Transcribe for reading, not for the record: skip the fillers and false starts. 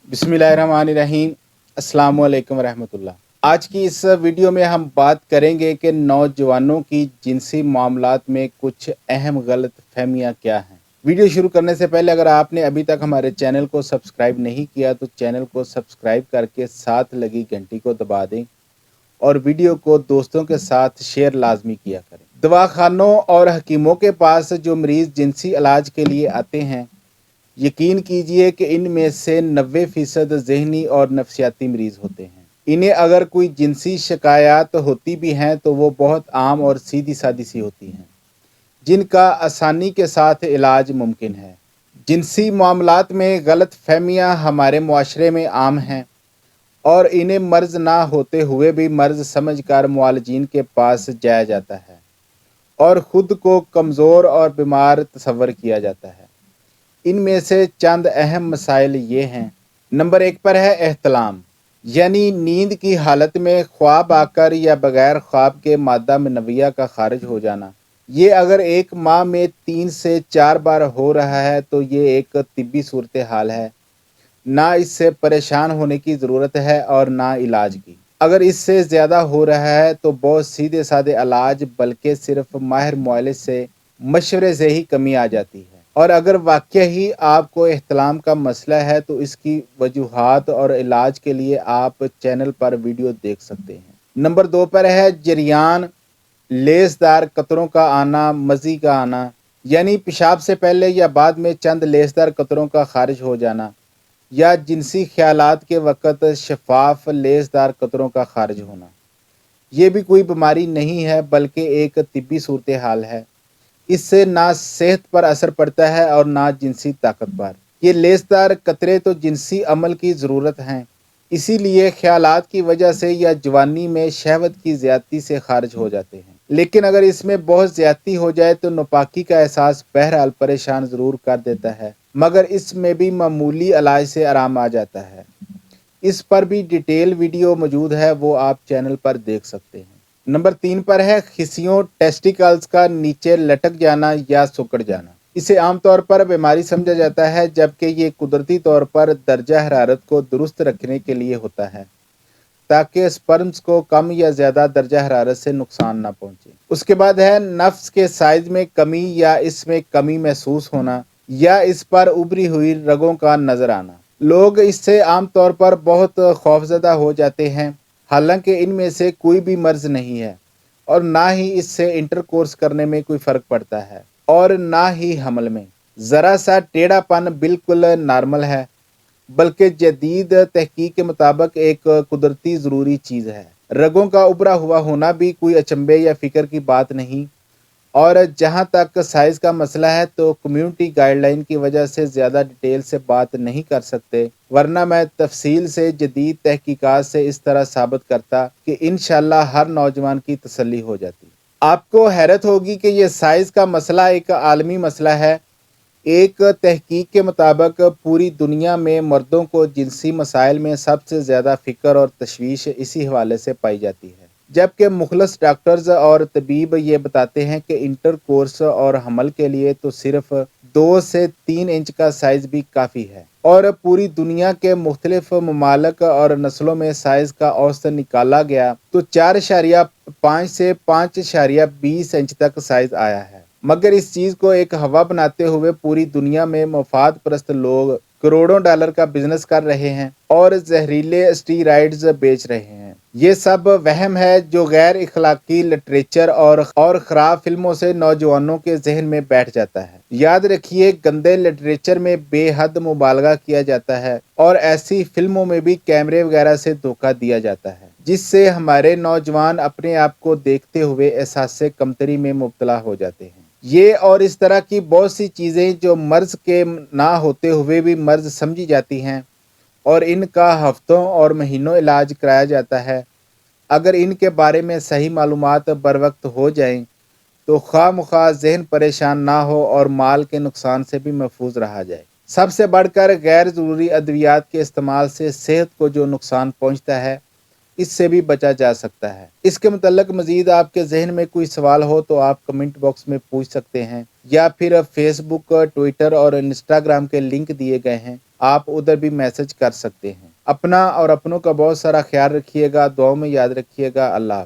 बिस्मिल्लाहिर्रहमानिर्रहीम। अस्सलाम वालेकुम रहमतुल्लाह। आज की इस वीडियो में हम बात करेंगे कि नौजवानों की जिनसी मामलात में कुछ अहम गलत फहमियाँ क्या हैं। वीडियो शुरू करने से पहले अगर आपने अभी तक हमारे चैनल को सब्सक्राइब नहीं किया तो चैनल को सब्सक्राइब करके साथ लगी घंटी को दबा दें और वीडियो को दोस्तों के साथ शेयर लाजमी किया करें। दवाखानों और हकीमों के पास जो मरीज़ जिनसी इलाज के लिए आते हैं, यकीन कीजिए कि इनमें से 90% ज़हनी और नफसियाती मरीज़ होते हैं। इन्हें अगर कोई जिनसी शिकायत होती भी हैं तो वो बहुत आम और सीधी सादी सी होती हैं, जिनका आसानी के साथ इलाज मुमकिन है। जिनसी मामलात में गलत फहमियाँ हमारे मुआशरे में आम हैं और इन्हें मर्ज़ ना होते हुए भी मर्ज़ समझकर मुआलजीन के पास जाया जाता है और ख़ुद को कमज़ोर और बीमार तस्वर किया जाता है। इनमें से चंद अहम मसाइल ये हैं। नंबर 1 पर है एहतलाम, यानी नींद की हालत में ख्वाब आकर या बग़ैर ख्वाब के मादा मनविया का खारिज हो जाना। ये अगर एक माह में 3 से 4 बार हो रहा है तो ये एक तिब्बी सूरत हाल है। ना इससे परेशान होने की ज़रूरत है और ना इलाज की। अगर इससे ज़्यादा हो रहा है तो बहुत सीधे साधे इलाज बल्कि सिर्फ माहिर मुआलिज से मशवरे से ही कमी आ जाती है। और अगर वाकई ही आपको एहतलाम का मसला है तो इसकी वजूहात और इलाज के लिए आप चैनल पर वीडियो देख सकते हैं। नंबर 2 पर है जरियान, लेसदार कतरों का आना, मज़ी का आना, यानी पेशाब से पहले या बाद में चंद लेसदार कतरों का खारिज हो जाना या जिनसी ख्यालात के वक़्त शफाफ लेसदार कतरों का खारिज होना। ये भी कोई बीमारी नहीं है बल्कि एक तिब्बी सूरत हाल है। इससे ना सेहत पर असर पड़ता है और ना जिनसी ताकत पर। ये लेसदार कतरे तो जिनसी अमल की ज़रूरत हैं, इसीलिए ख्यालात की वजह से या जवानी में शहवत की ज़्यादती से खारिज हो जाते हैं। लेकिन अगर इसमें बहुत ज़्यादती हो जाए तो नापाकी का एहसास बहरहाल परेशान ज़रूर कर देता है, मगर इसमें भी मामूली इलाज से आराम आ जाता है। इस पर भी डिटेल वीडियो मौजूद है, वो आप चैनल पर देख सकते हैं। नंबर 3 पर है खिसियों, टेस्टिकल्स का नीचे लटक जाना या सिकुड़ जाना। इसे आमतौर पर बीमारी समझा जाता है जबकि ये कुदरती तौर पर दर्जा हरारत को दुरुस्त रखने के लिए होता है ताकि स्पर्म्स को कम या ज़्यादा दर्जा हरारत से नुकसान ना पहुंचे। उसके बाद है नफ्स के साइज में कमी या इसमें कमी महसूस होना या इस पर उभरी हुई रगों का नजर आना। लोग इससे आमतौर पर बहुत खौफजदा हो जाते हैं, हालांकि इनमें से कोई भी मर्ज नहीं है और ना ही इससे इंटरकोर्स करने में कोई फ़र्क पड़ता है और ना ही हमल में। ज़रा सा टेढ़ापन बिल्कुल नॉर्मल है, बल्कि जदीद तहकीक के मुताबिक एक कुदरती ज़रूरी चीज़ है। रगों का उभरा हुआ होना भी कोई अचंभे या फ़िक्र की बात नहीं। और जहाँ तक साइज़ का मसला है तो कम्युनिटी गाइडलाइन की वजह से ज़्यादा डिटेल से बात नहीं कर सकते, वरना मैं तफसील से जदीद तहकीकात से इस तरह साबित करता कि इंशाअल्लाह हर नौजवान की तसल्ली हो जाती। आपको हैरत होगी कि ये साइज़ का मसला एक आलमी मसला है। एक तहकीक के मुताबिक पूरी दुनिया में मर्दों को जिनसी मसाइल में सबसे ज़्यादा फ़िक्र और तशवीश इसी हवाले से पाई जाती है, जबकि मुखलस डॉक्टर्स और तबीब ये बताते हैं कि इंटरकोर्स और हमल के लिए तो सिर्फ 2 से 3 इंच का साइज़ भी काफ़ी है। और पूरी दुनिया के मुख्तलिफ ममालिक और नस्लों में साइज़ का औसत निकाला गया तो 4.5 से 5.20 इंच तक साइज़ आया है। मगर इस चीज़ को एक हवा बनाते हुए पूरी दुनिया में मफाद परस्त लोग करोड़ों डॉलर का बिजनेस कर रहे हैं और जहरीले स्टीरॉइड्स बेच रहे हैं। ये सब वहम है जो गैर इखलाकी लिटरेचर और ख़राब फिल्मों से नौजवानों के जहन में बैठ जाता है। याद रखिए, गंदे लिटरेचर में बेहद मुबालगा किया जाता है और ऐसी फिल्मों में भी कैमरे वगैरह से धोखा दिया जाता है, जिससे हमारे नौजवान अपने आप को देखते हुए एहसास कमतरी में मुब्तला हो जाते हैं। ये और इस तरह की बहुत सी चीज़ें जो मर्ज़ के ना होते हुए भी मर्ज़ समझी जाती हैं और इनका हफ्तों और महीनों इलाज कराया जाता है, अगर इनके बारे में सही मालूमात बर वक्त हो जाएं तो खामख्वाह ज़हन परेशान ना हो और माल के नुकसान से भी महफूज रहा जाए। सबसे बढ़कर गैर ज़रूरी अद्वियात के इस्तेमाल से सेहत को जो नुकसान पहुँचता है, इससे भी बचा जा सकता है। इसके मुतल्लक मजीद आपके जहन में कोई सवाल हो तो आप कमेंट बॉक्स में पूछ सकते हैं, या फिर फेसबुक, ट्विटर और इंस्टाग्राम के लिंक दिए गए हैं, आप उधर भी मैसेज कर सकते हैं। अपना और अपनों का बहुत सारा ख्याल रखिएगा, दुआओं में याद रखिएगा। अल्लाह।